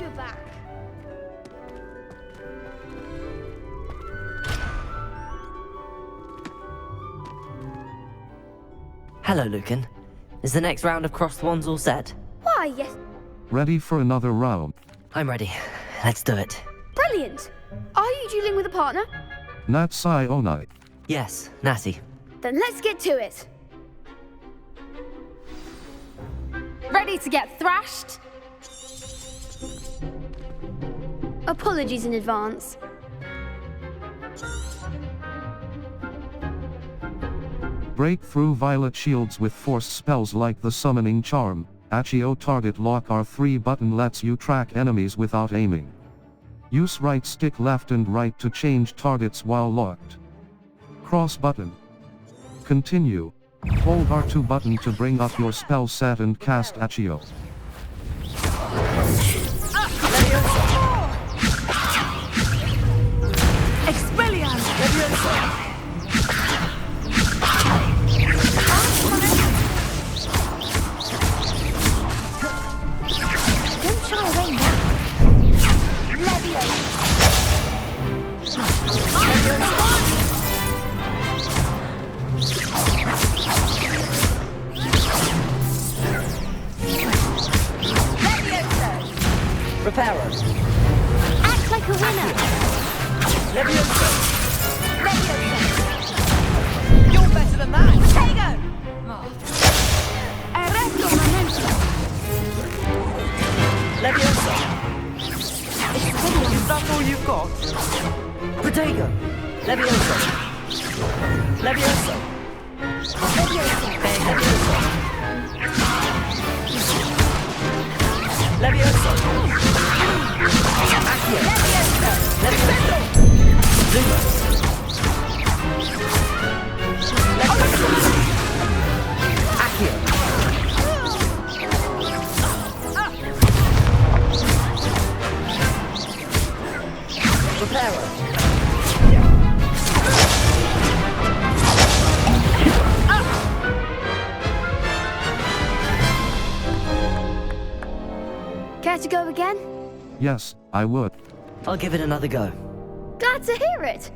glad you're back. Hello, Lucan. Is the next round of Cross the Wands all set? Why, yes. Ready for another round? I'm ready. Let's do it. Brilliant. Are you dueling with a partner? Nat Sai Onai. Yes, Natty. Then let's get to it. Ready to get thrashed? Apologies in advance. Break through violet shields with force spells like the summoning charm. Accio target lock R3 button lets you track enemies without aiming. Use right stick left and right to change targets while locked. Cross button. Continue. Hold R2 button to bring up your spell set and cast Accio. Don't shy away now. Reparo. Act like a winner. Leviosa. You're better than that! Tego! Arresto momento. Leviosa. Is that all you've got? Protego. Leviosa. Leviosa. Leviosa. Leviosa. Accio. Leviosa. Lumos. Leviosa. Accio. Reparo. Care to go again? Yes, I would. I'll give it another go. Glad to hear it.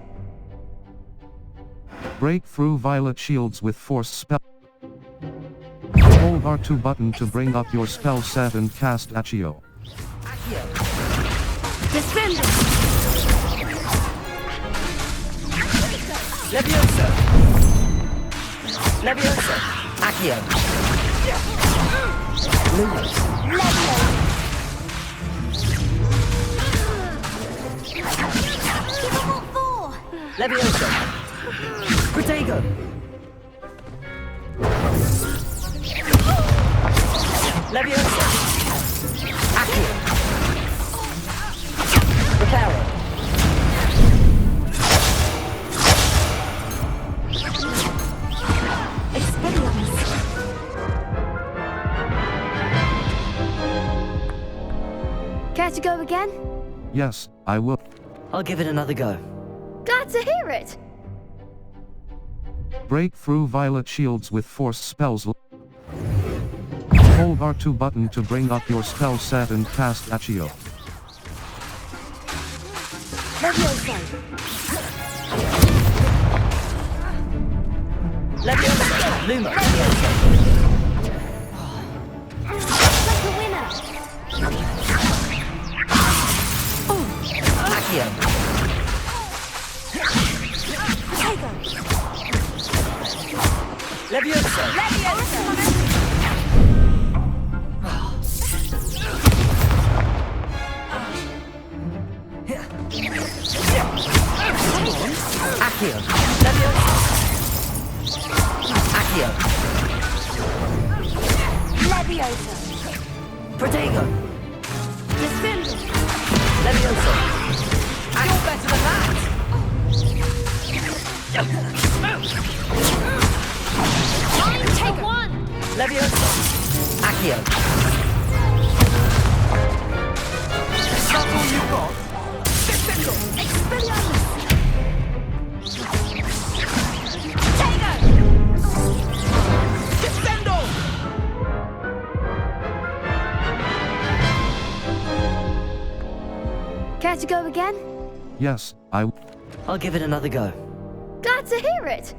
Break through violet shields with force spell. Hold R2 button to bring up your spell set and cast Accio. Defend it. Leviosa. Leviosa. Accio. Lumos. Leviosa. Protego. Leviosa. Accio. Reparo. Care to go again? Yes, I will. I'll give it another go. Glad to hear it. Break through violet shields with force spells. Hold R2 button to bring up your spell set and cast Accio. Leviosa. Leviosa. Luma. Like a winner. Accio. Leviosa. Accio. Leviosa. Accio. Leviosa. Protego. Defend it. Leviosa. You're better than that! Take one. Leviosa. Accio. Is that all you've got? Defendo! Expelliarmus. Tego! Defendo! Care to go again? Yes, I'll give it another go. Glad to hear it.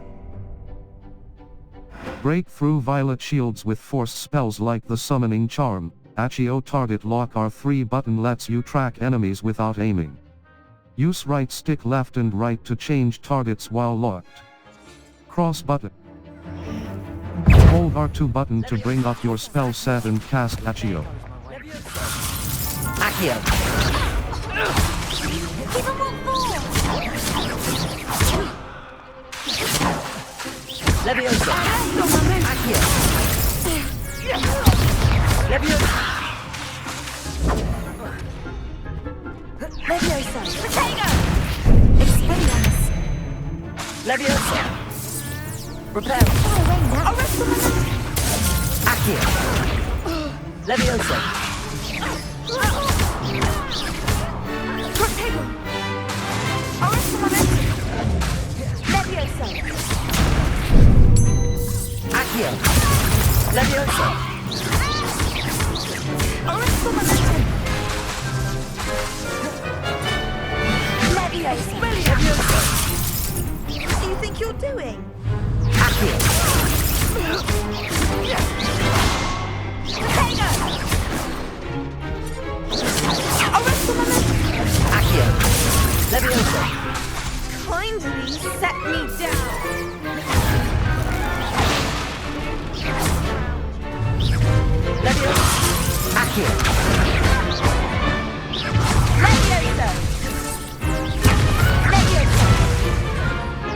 break through violet shields with force spells like the summoning charm. Accio target lock R3 button lets you track enemies without aiming. Use right stick left and right to change targets while locked. Cross button. Hold R2 button to bring up your spell set and cast Accio. Accio. Give him what for! Leviosa. Accio. Leviosa. Leviosa! Potato! Expelliarmus. Leviosa. Repel. Arrest the momentum! Accio. Leviosa. Potato! Arrest the momentum! Leviosa! Accio. Leviosa. Arrest the momentum! Leviosa! Leviosa. What do you think you're doing? Accio. Potato! Arrest the momentum! Accio. Leviosa. Kindly set me down! Leviosa. Accio. Leviosa!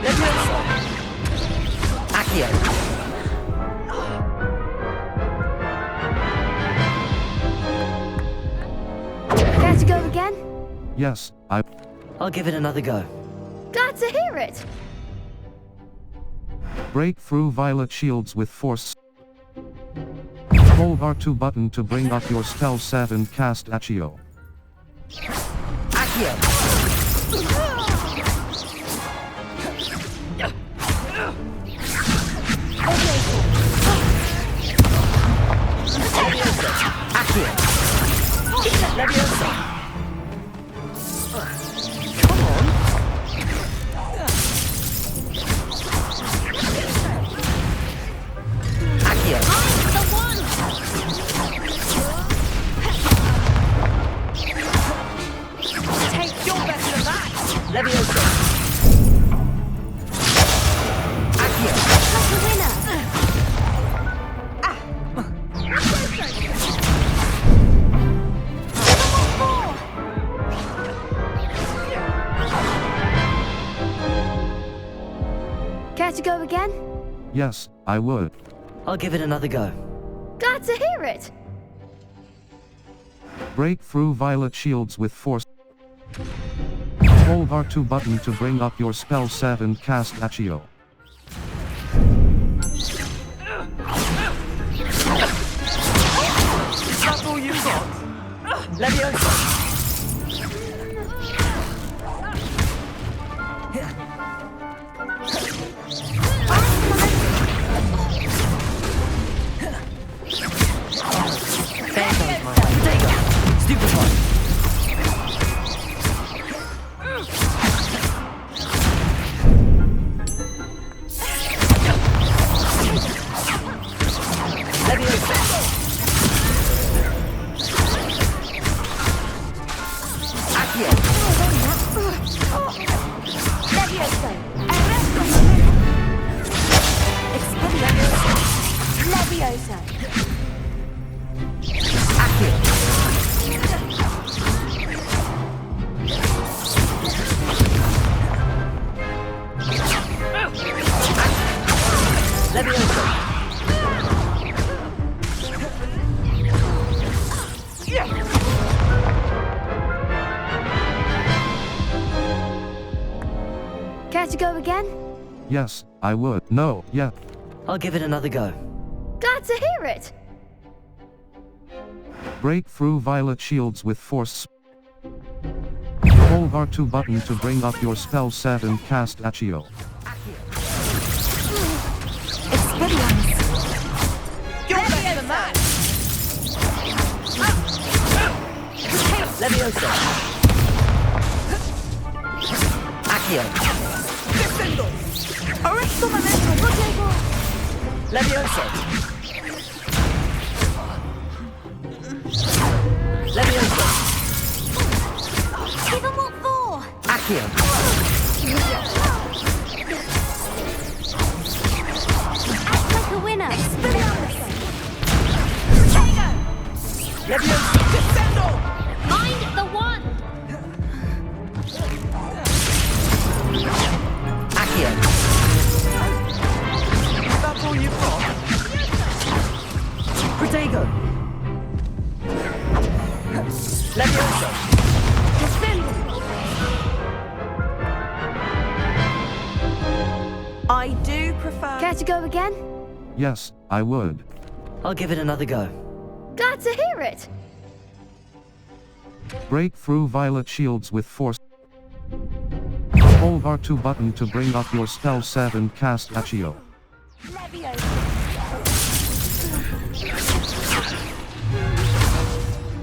Leviosa! Leviosa. Accio. Care to go again? Yes, I'll give it another go. Glad to hear it. break through violet shields with force. Hold R2 button to bring up your spell set and cast Accio. Accio. Leviosa. Accio. Leviosa. Come on. Accio. The one! Take your best of that! Leviosa. Accio. Like a winner! Care to go again? Yes, I would. I'll give it another go. Glad to hear it. Break through violet shields with force. Hold R2 button to bring up your spell set and cast Accio. Is that all you got? Leviosa. There goes my potato. Stupid one. Leviosa. Accio. Leviosa! Leviosa! Accio. Leviosa. Care to go again? Yes, I would. No, yeah. I'll give it another go. Glad to hear it. Break through violet shields with force. Hold R2 button to bring up your spell set and cast Accio. Expelliarmus. You're better than that! Leviosa. Accio. Descendo! Arresto momento! Protego! Levioso. Levioso. Give 'em what for! Accio. Act like a winner! Expelliarmus! Levioso. Descendo! Mind the one! Accio. That's all you've got? Protego. Levioso. I do prefer... Care to go again? Yes, I would. I'll give it another go. Glad to hear it. Break through violet shields with force. Hold R2 button to bring up your spell set and cast Accio. Leviosa!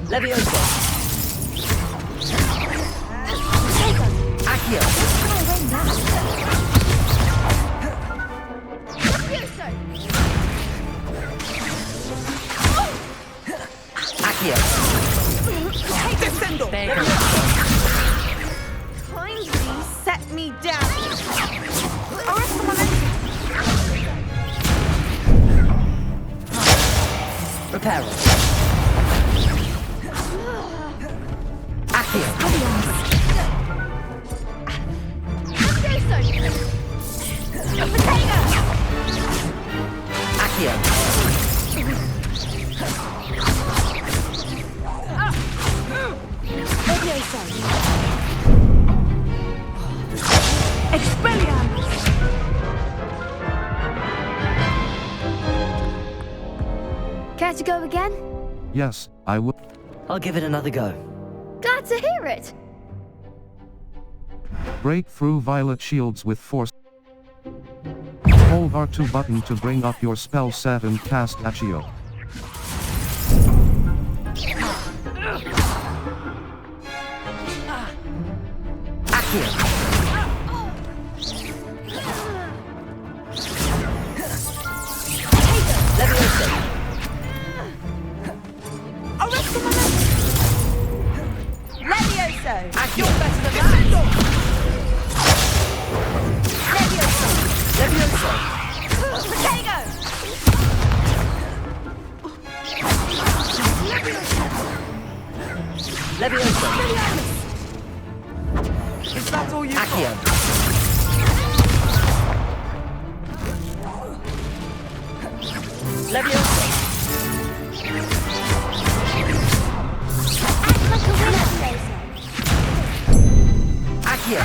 Levioso. Accio. Accio. Descendo! Kindly set me down! Arresto momento! Reparo. Accio. Accio. Leviosa! Expelliarmus! Care to go again? Yes, I would. I'll give it another go. Glad to hear it. Break through violet shields with force. Hold R2 button to bring up your spell set and cast Accio. Accio. Levioso. Arresto momento! Levioso! Accio. You're better than that! Levioso! Levioso. Protego! Levioso. Is that all you've Accio. got? Levioso. Act like a winner! Accio.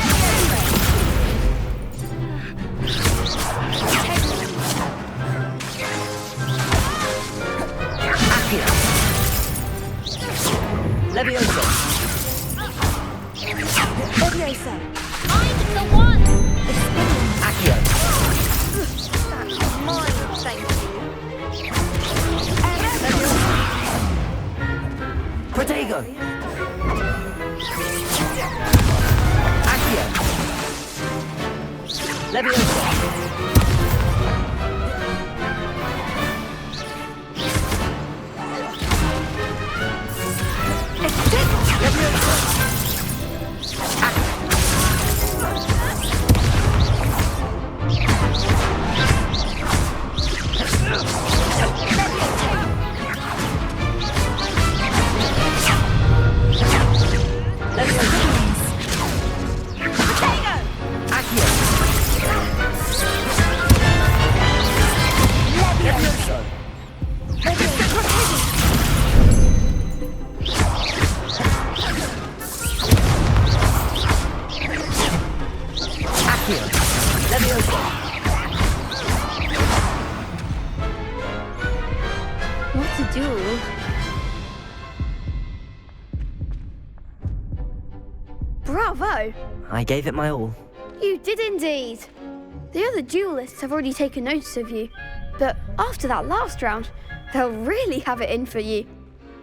Accio. Levioso. Leviosa! Mind the one! Accio. That's mine, thank you. Protego. Accio. Levioso. Levioso. What a duel. Bravo! I gave it my all. You did indeed. The other duelists have already taken notice of you, but after that last round, they'll really have it in for you.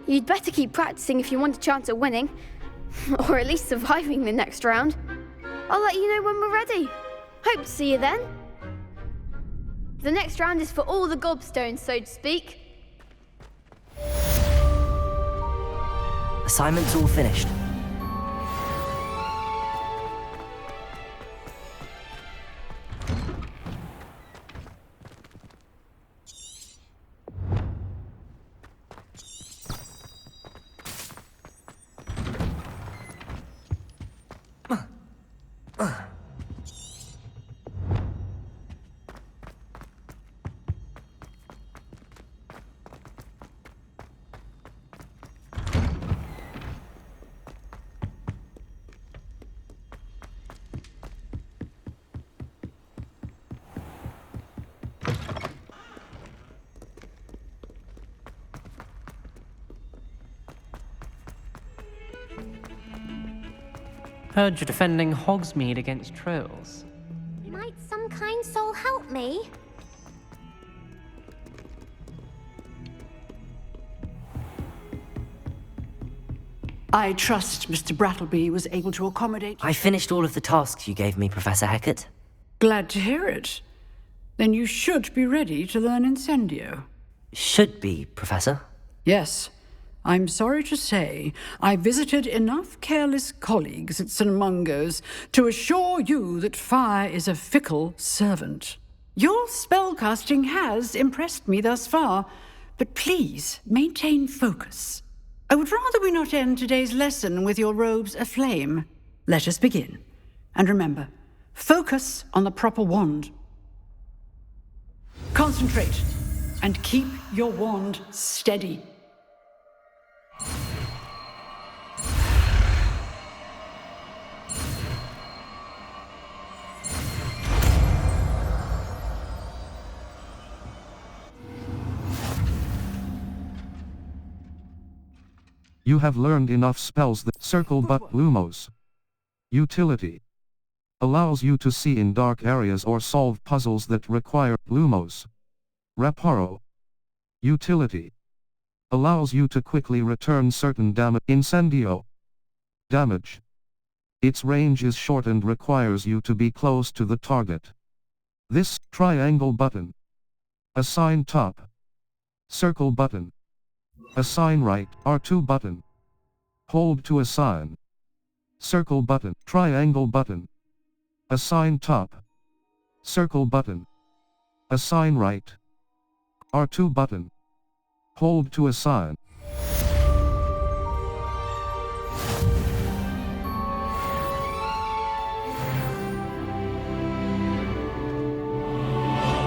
You'd better keep practicing if you want a chance at winning, or at least surviving the next round. I'll let you know when we're ready. Hope to see you then. The next round is for all the gobstones, so to speak. Assignment's all finished. Heard you're defending Hogsmeade against trolls. Might some kind soul help me? I trust Mr. Brattleby was able to accommodate... I finished all of the tasks you gave me, Professor Hecat. Glad to hear it. Then you should be ready to learn Incendio. Should be, Professor. Yes. I'm sorry to say, I visited enough careless colleagues at St. Mungo's to assure you that fire is a fickle servant. Your spellcasting has impressed me thus far, but please maintain focus. I would rather we not end today's lesson with your robes aflame. Let us begin. And remember, focus on the proper wand. Concentrate, and keep your wand steady. You have learned enough spells that circle but Lumos. Utility. Allows you to see in dark areas or solve puzzles that require Lumos. Reparo. Utility. Allows you to quickly return certain damage. Incendio. Damage. Its range is short and requires you to be close to the target. This triangle button. Assign top. Circle button. Assign right, R2 button. Hold to assign. Circle button, triangle button. Assign top. Circle button. Assign right. R2 button. Hold to assign.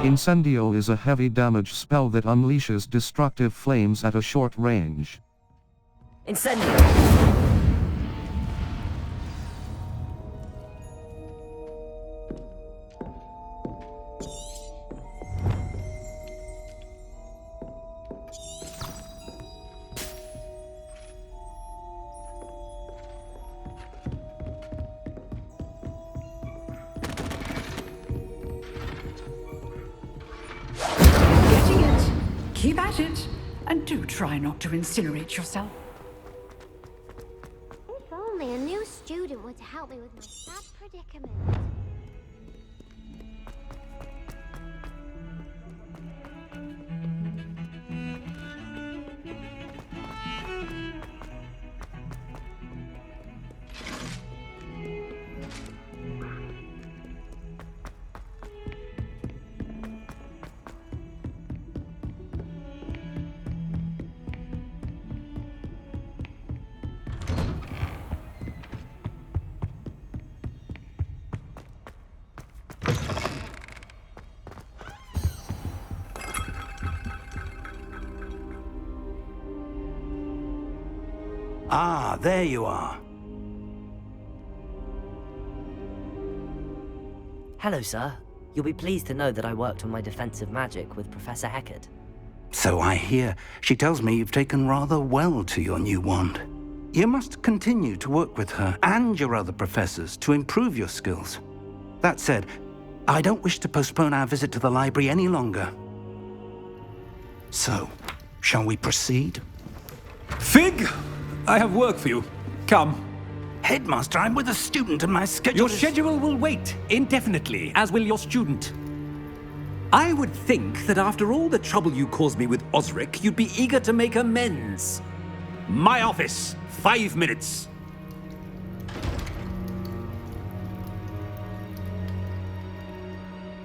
Incendio is a heavy damage spell that unleashes destructive flames at a short range. Incendio! Keep at it, and do try not to incinerate yourself. If only a new student were to help me with my sad predicament. Ah, there you are. Hello, sir. You'll be pleased to know that I worked on my defensive magic with Professor Hecat. So I hear. She tells me you've taken rather well to your new wand. You must continue to work with her and your other professors to improve your skills. That said, I don't wish to postpone our visit to the library any longer. So, shall we proceed? Fig! I have work for you. Come. Headmaster, I'm with a student and my schedule Your is... schedule will wait indefinitely, as will your student. I would think that after all the trouble you caused me with Osric, you'd be eager to make amends. My office, 5 minutes.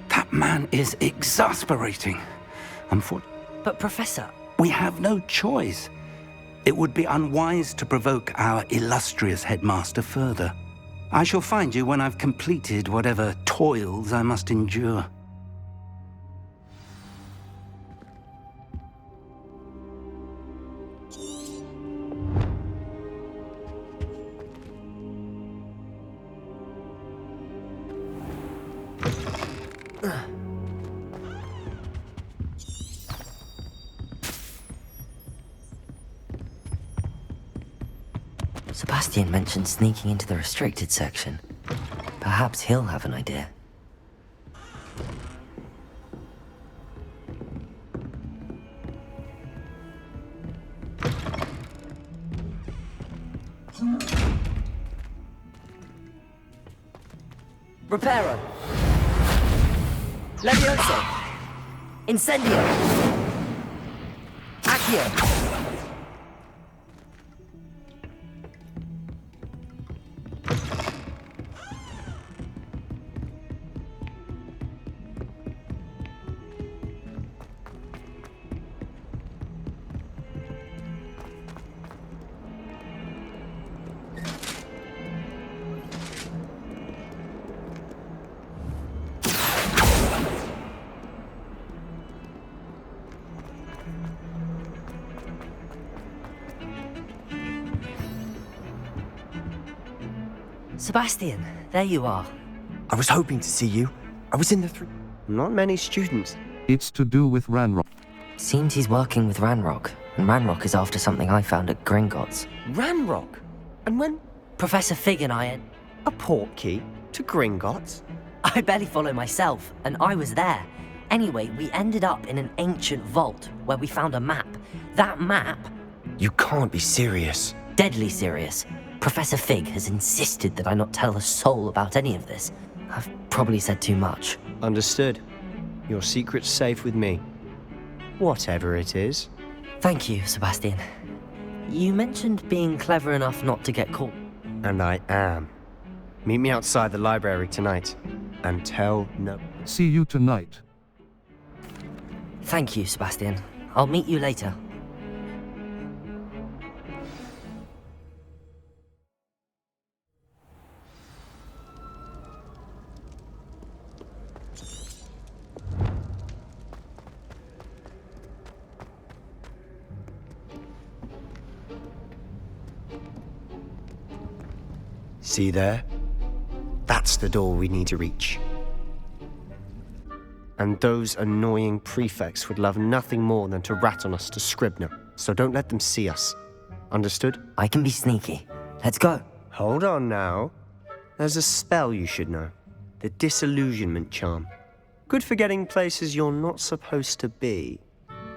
That man is exasperating. Unfortunately, But Professor, we have no choice. It would be unwise to provoke our illustrious headmaster further. I shall find you when I've completed whatever toils I must endure. Sebastian mentioned sneaking into the restricted section. Perhaps he'll have an idea. Reparo! Levioso! Incendio! Accio! Sebastian, there you are. I was hoping to see you. I was in the Not many students. It's to do with Ranrock. Seems he's working with Ranrock, and Ranrock is after something I found at Gringotts. Ranrock? And when? Professor Fig and I... A portkey to Gringotts? I barely follow myself, and I was there. Anyway, we ended up in an ancient vault where we found a map. That map... You can't be serious. Deadly serious. Professor Fig has insisted that I not tell a soul about any of this. I've probably said too much. Understood. Your secret's safe with me. Whatever it is. Thank you, Sebastian. You mentioned being clever enough not to get caught. And I am. Meet me outside the library tonight. And tell no... See you tonight. Thank you, Sebastian. I'll meet you later. See there? That's the door we need to reach. And those annoying prefects would love nothing more than to rat on us to Scribner, so don't let them see us. Understood? I can be sneaky. Let's go. Hold on now. There's a spell you should know. The Disillusionment Charm. Good for getting places you're not supposed to be.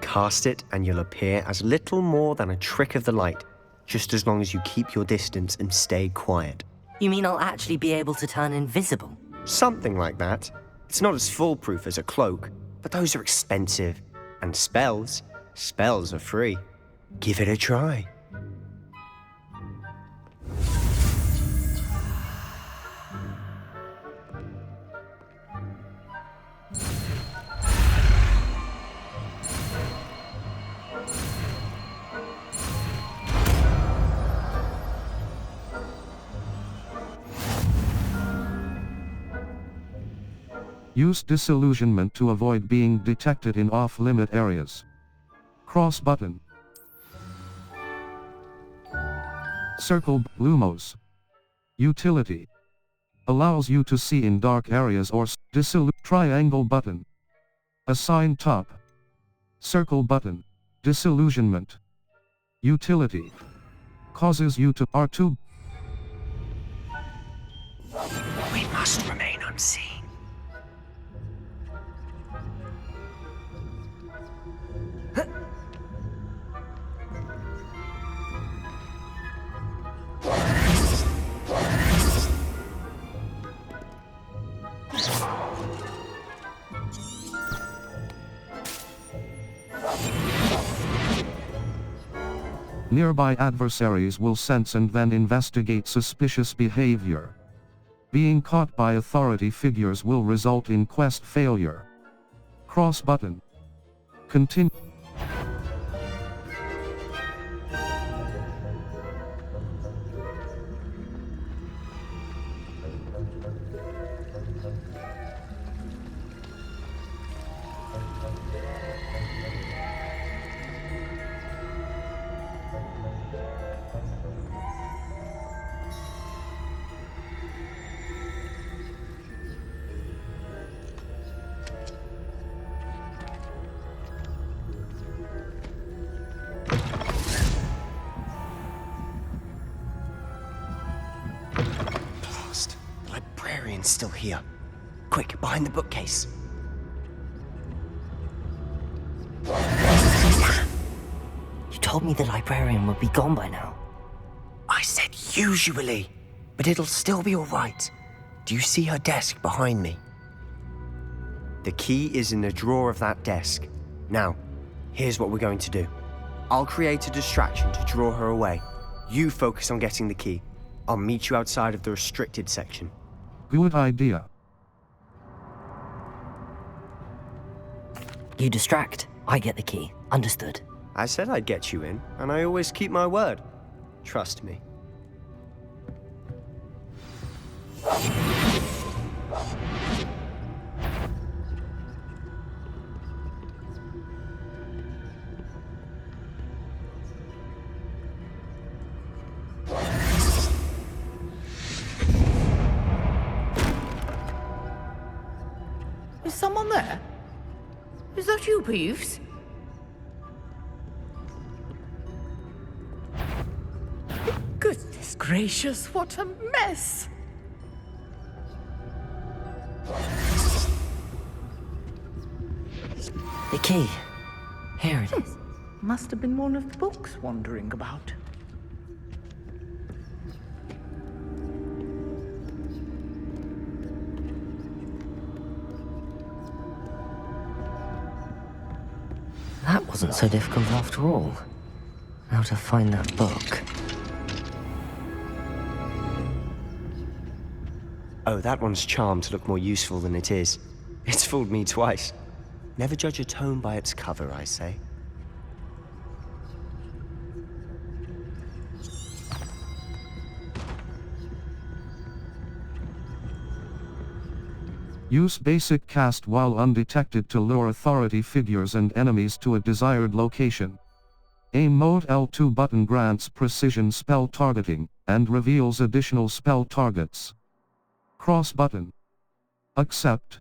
Cast it and you'll appear as little more than a trick of the light, just as long as you keep your distance and stay quiet. You mean I'll actually be able to turn invisible? Something like that. It's not as foolproof as a cloak, but those are expensive. And spells are free. Give it a try. Use disillusionment to avoid being detected in off-limit areas. Cross button. Circle Lumos. Utility. Allows you to see in dark areas or triangle button. Assign top. Circle button. Disillusionment. Utility. Causes you to R2. We must remain unseen. Nearby adversaries will sense and then investigate suspicious behavior. Being caught by authority figures will result in quest failure. Cross button. Continue. Blast. The librarian's still here. Quick, behind the bookcase. You told me the librarian would be gone by now. I said usually, but it'll still be all right. Do you see her desk behind me? The key is in the drawer of that desk. Now, here's what we're going to do. I'll create a distraction to draw her away. You focus on getting the key. I'll meet you outside of the restricted section. Good idea. You distract, I get the key. Understood. I said I'd get you in, and I always keep my word. Trust me. Is someone there? Is that you, Peeves? Goodness gracious, what a mess! The key. Here it is. Must have been one of the books wandering about. That wasn't so difficult after all. Now to find that book. Oh, that one's charmed to look more useful than it is. It's fooled me twice. Never judge a tome by its cover, I say. Use basic cast while undetected to lure authority figures and enemies to a desired location. Aim mode L2 button grants precision spell targeting, and reveals additional spell targets. Cross button. Accept.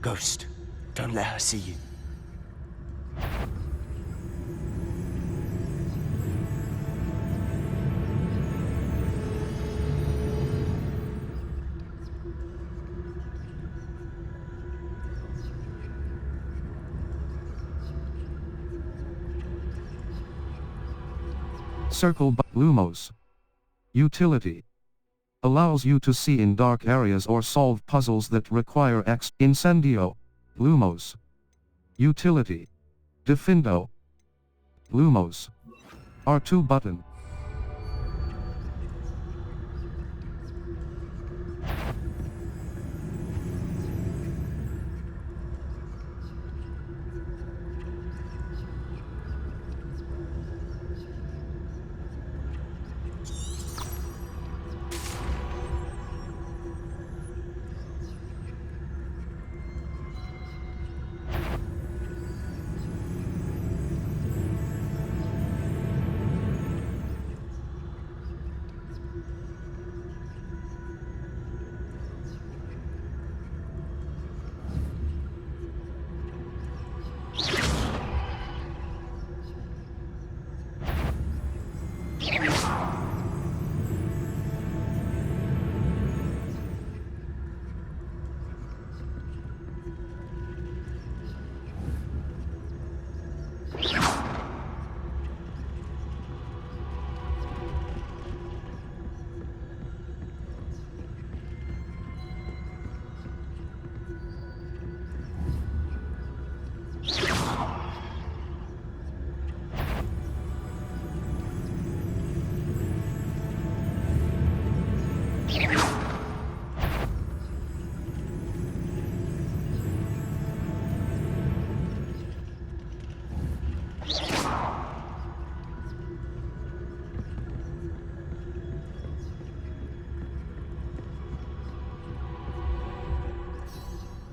Ghost, don't let her see you. Circle Lumos. Utility. Allows you to see in dark areas or solve puzzles that require Incendio. Lumos. Utility. Defindo. Lumos. R2 button.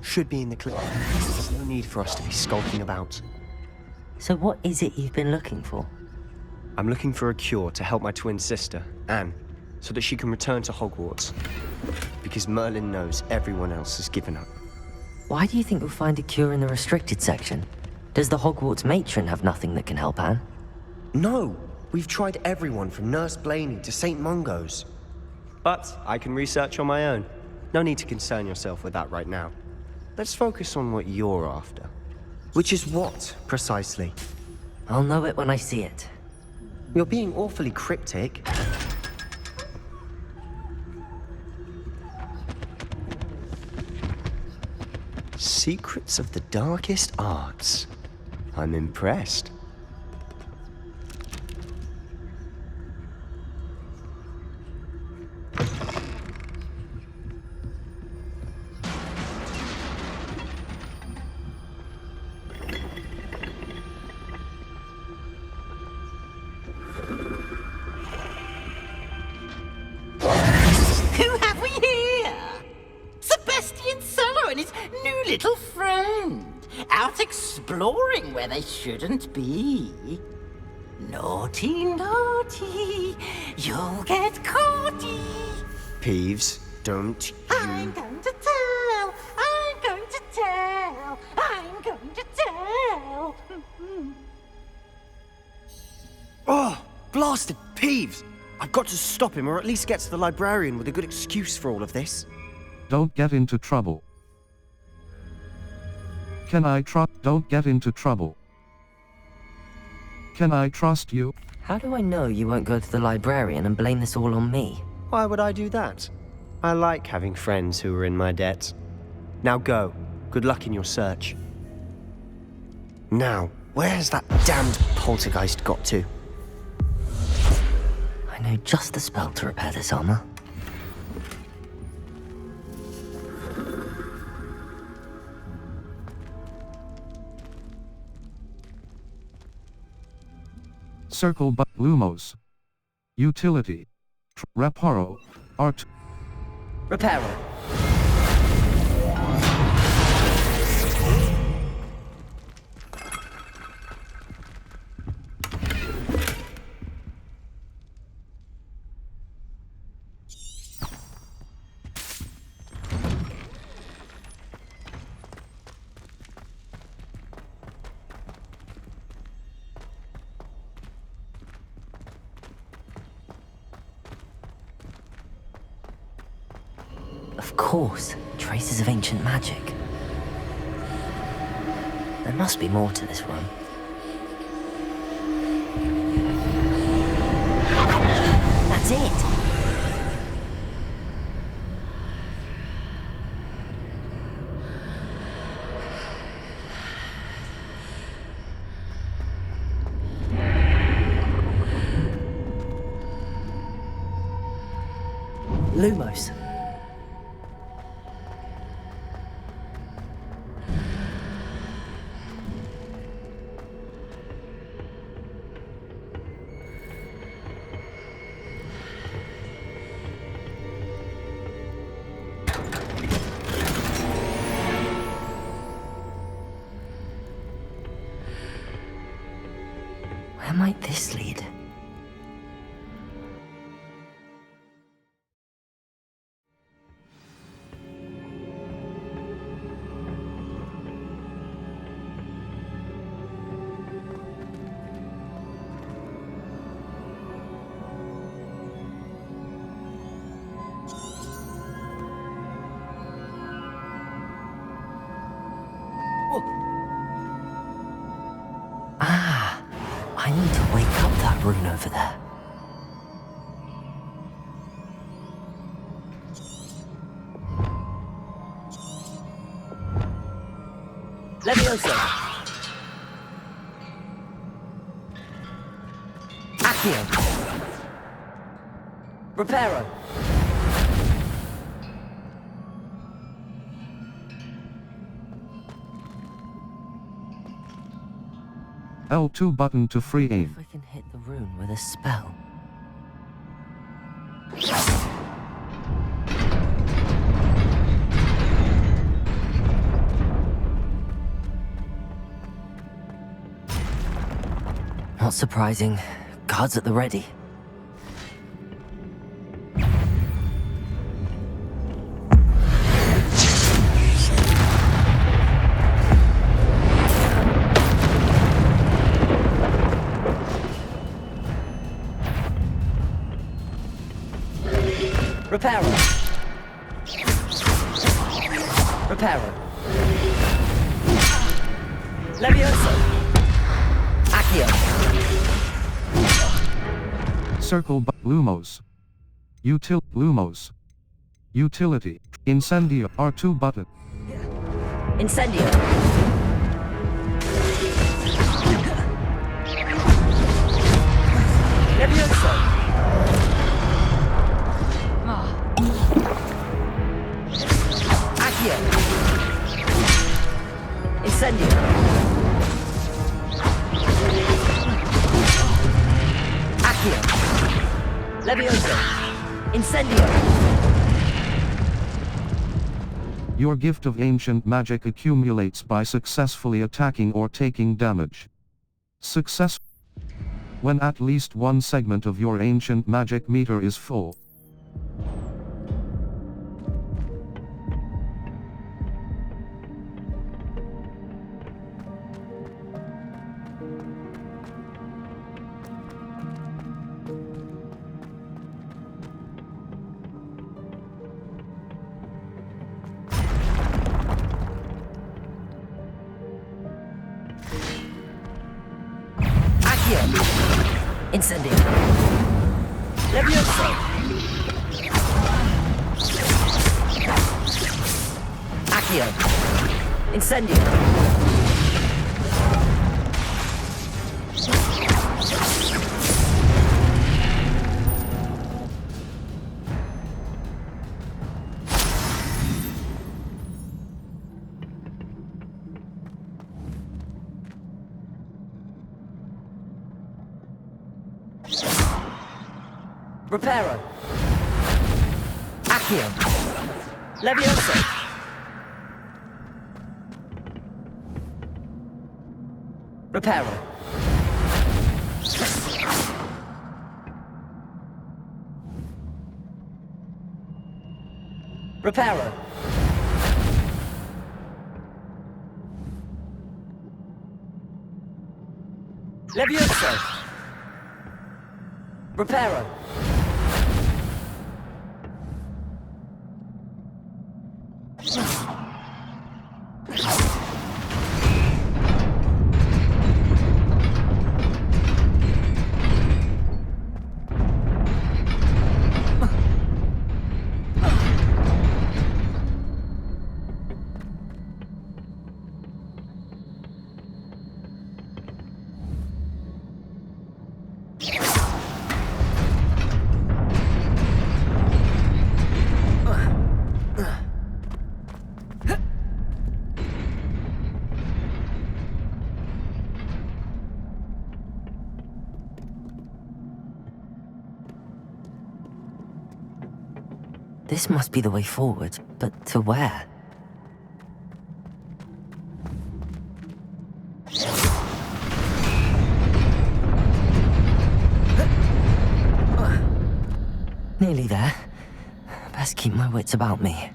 should be in the clear. There's no need for us to be skulking about. So what is it you've been looking for? I'm looking for a cure to help my twin sister, Anne, so that she can return to Hogwarts. Because Merlin knows everyone else has given up. Why do you think you'll find a cure in the restricted section? Does the Hogwarts matron have nothing that can help Anne? No! We've tried everyone from Nurse Blaney to St. Mungo's. But I can research on my own. No need to concern yourself with that right now. Let's focus on what you're after. Which is what, precisely? I'll know it when I see it. You're being awfully cryptic. Secrets of the darkest arts. I'm impressed. Who have we here? Sebastian Sallow and his new little friend, out exploring where they shouldn't be. Naughty, naughty, you'll get caughty. Peeves, don't you... I'm going to tell, I'm going to tell, I'm going to tell. Oh, blasted Peeves! I've got to stop him, or at least get to the librarian with a good excuse for all of this. Don't get into trouble. Don't get into trouble. Can I trust you? How do I know you won't go to the librarian and blame this all on me? Why would I do that? I like having friends who are in my debt. Now go. Good luck in your search. Now, where's that damned poltergeist got to? I know just the spell to repair this armor. Circle but Lumos. Utility. Reparo. Art. Reparo. Of course, traces of ancient magic. There must be more to this room. That's it! Lumos. Where might this lead? Ah, I need to wake up that rune over there. Levioso. Accio. Reparo. L2 button to free aim. If I can hit the rune with a spell. Not surprising. Guards at the ready. Reparo. Reparo. Levioso. Accio. Circle Lumos. Lumos. Utility. Incendio. R2 button. Incendio. Levioso. Accio. Incendio. Accio. Levioso. Incendio. Your gift of ancient magic accumulates by successfully attacking or taking damage. Success. When at least one segment of your ancient magic meter is full. Incendio. Levioso. Accio. Incendio. Reparo. Accio. Levioso. Reparo. Reparo. Levioso. Reparo. This must be the way forward, but to where? Nearly there. Best keep my wits about me.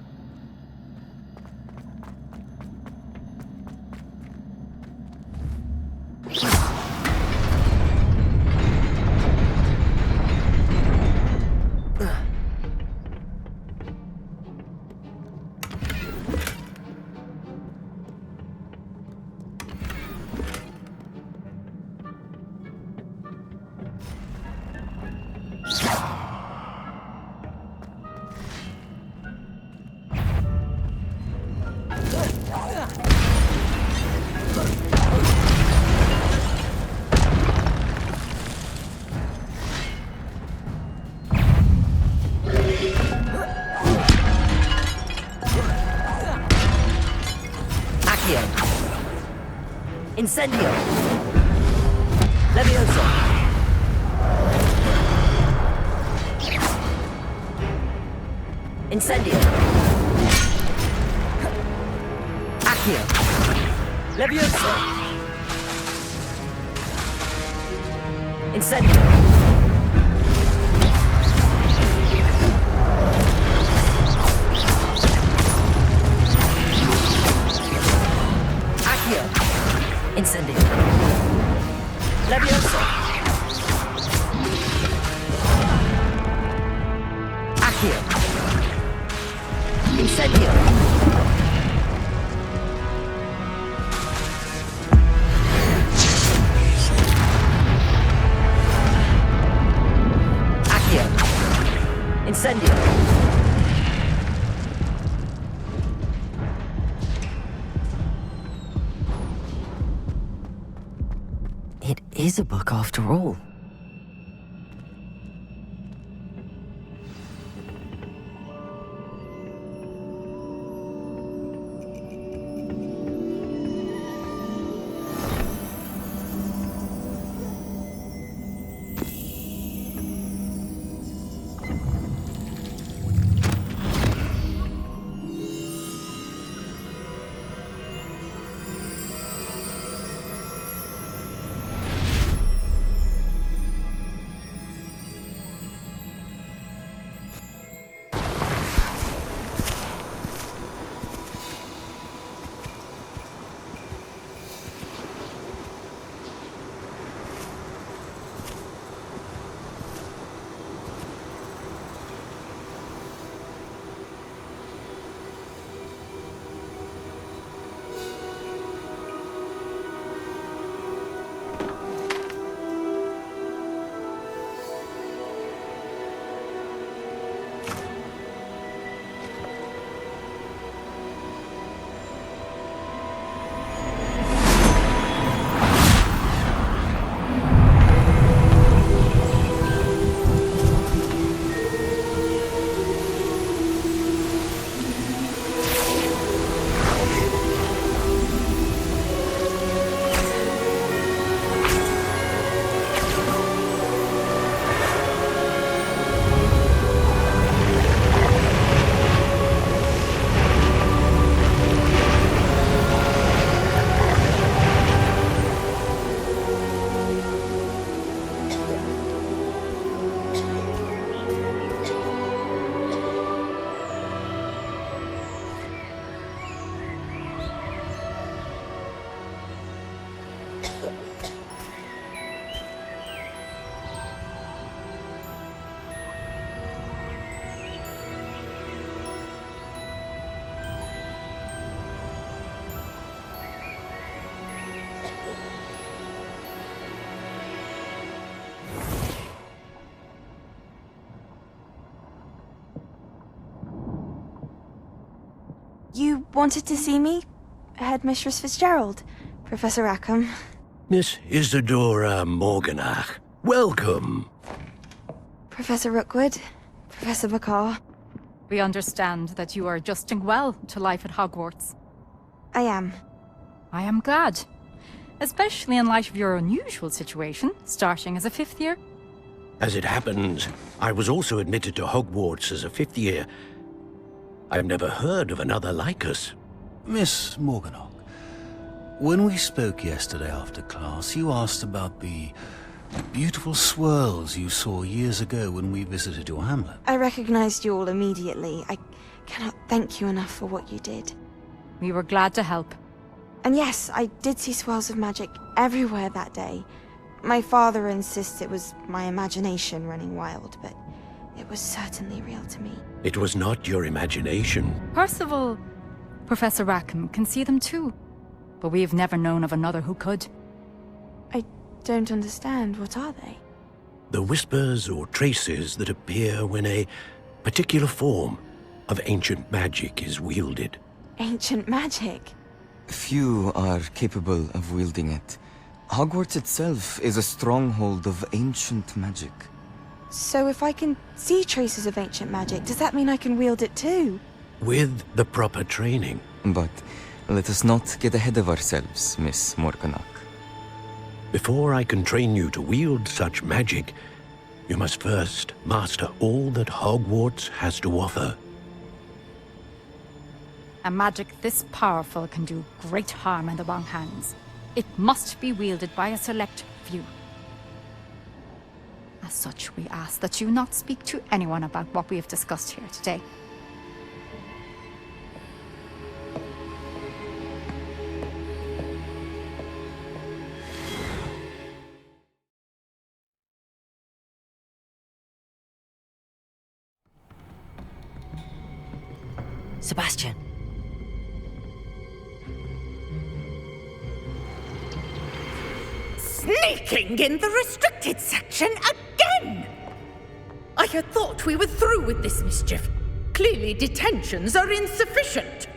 Incendio! Levioso! Incendio! Accio! Levioso! Incendio! Accio! Incendio! Levioso! Accio! Incendio! Accio! Incendio! It is a book after all. You wanted to see me? Headmistress Fitzgerald? Professor Rackham? Miss Isadora Morganach, welcome. Professor Rookwood? Professor Bakar? We understand that you are adjusting well to life at Hogwarts. I am. I am glad. Especially in light of your unusual situation, starting as a 5th year. As it happens, I was also admitted to Hogwarts as a 5th year. I've never heard of another like us. Miss Morganach, when we spoke yesterday after class, you asked about the beautiful swirls you saw years ago when we visited your hamlet. I recognized you all immediately. I cannot thank you enough for what you did. We were glad to help. And yes, I did see swirls of magic everywhere that day. My father insists it was my imagination running wild, but it was certainly real to me. It was not your imagination. Percival, Professor Rackham can see them too. But we've never known of another who could. I don't understand. What are they? The whispers or traces that appear when a particular form of ancient magic is wielded. Ancient magic? Few are capable of wielding it. Hogwarts itself is a stronghold of ancient magic. So if I can see traces of ancient magic, does that mean I can wield it too? With the proper training. But let us not get ahead of ourselves, Miss Morganach. Before I can train you to wield such magic, you must first master all that Hogwarts has to offer. A magic this powerful can do great harm in the wrong hands. It must be wielded by a select few. As such, we ask that you not speak to anyone about what we have discussed here today. Sebastian. Sneaking in the restricted section again! I had thought we were through with this mischief. Clearly detentions are insufficient.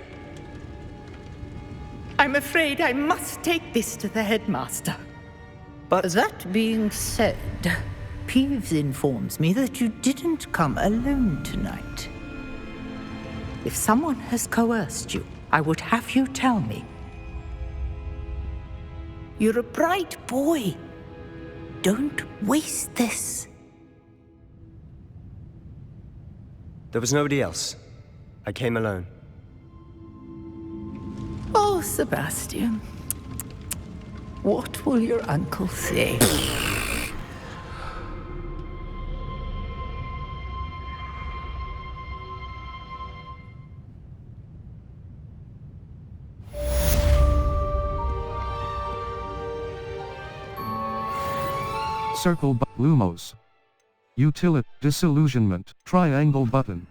I'm afraid I must take this to the headmaster. But that being said, Peeves informs me that you didn't come alone tonight. If someone has coerced you, I would have you tell me. You're a bright boy. Don't waste this. there was nobody else. I came alone. Oh, Sebastian. What will your uncle say? Circle Lumos. Utility disillusionment. Triangle button.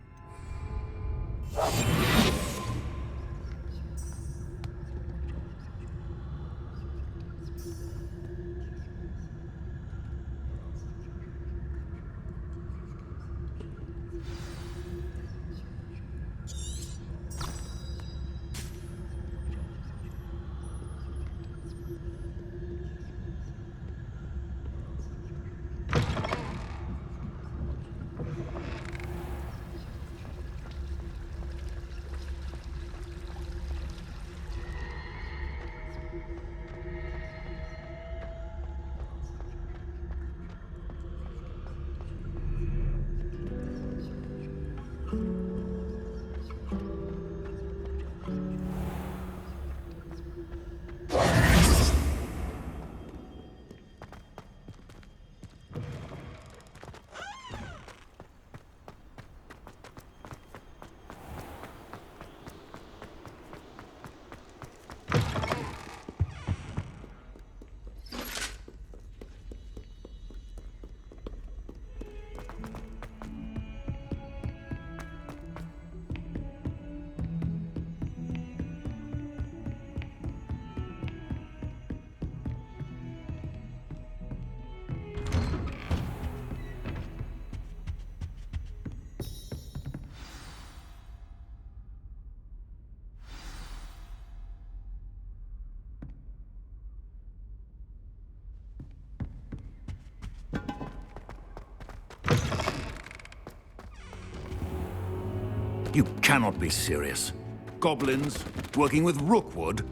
You cannot be serious. Goblins working with Rookwood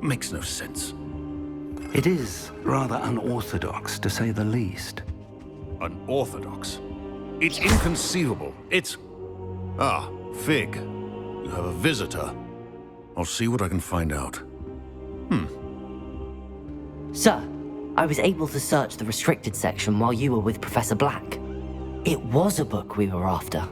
makes no sense. It is rather unorthodox, to say the least. Unorthodox? It's inconceivable. It's... Ah, Fig. You have a visitor. I'll see what I can find out. Sir, I was able to search the restricted section while you were with Professor Black. It was a book we were after.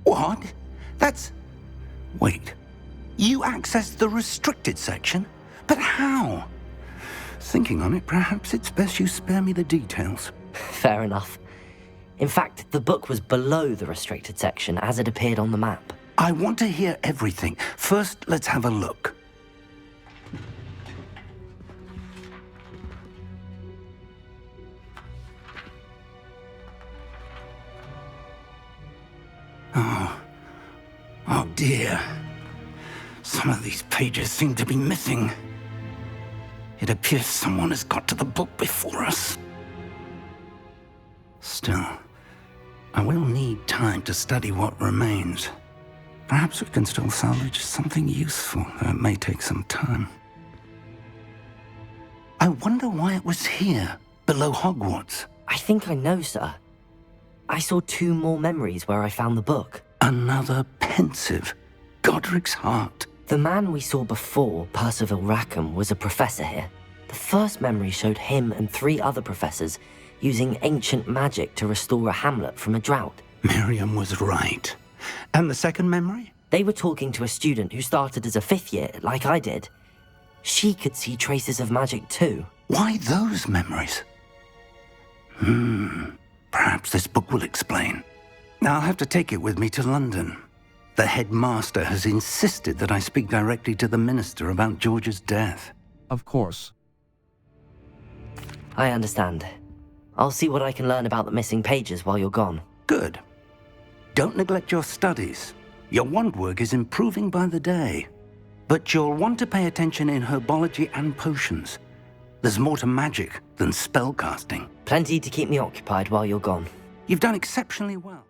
What? That's... Wait. You accessed the restricted section? But how? Thinking on it, perhaps it's best you spare me the details. Fair enough. In fact, the book was below the restricted section as it appeared on the map. I want to hear everything. First, let's have a look. Oh dear. Some of these pages seem to be missing. It appears someone has got to the book before us. Still, I will need time to study what remains. Perhaps we can still salvage something useful, though it may take some time. I wonder why it was here, below Hogwarts? I think I know, sir. I saw 2 more memories where I found the book. Another pensive. Godric's heart. The man we saw before, Percival Rackham, was a professor here. The first memory showed him and 3 other professors using ancient magic to restore a hamlet from a drought. Miriam was right. And the second memory? They were talking to a student who started as a 5th year, like I did. She could see traces of magic too. Why those memories? Perhaps this book will explain. I'll have to take it with me to London. The headmaster has insisted that I speak directly to the minister about George's death. Of course. I understand. I'll see what I can learn about the missing pages while you're gone. Good. Don't neglect your studies. Your wand work is improving by the day. But you'll want to pay attention in herbology and potions. There's more to magic than spellcasting. Plenty to keep me occupied while you're gone. You've done exceptionally well.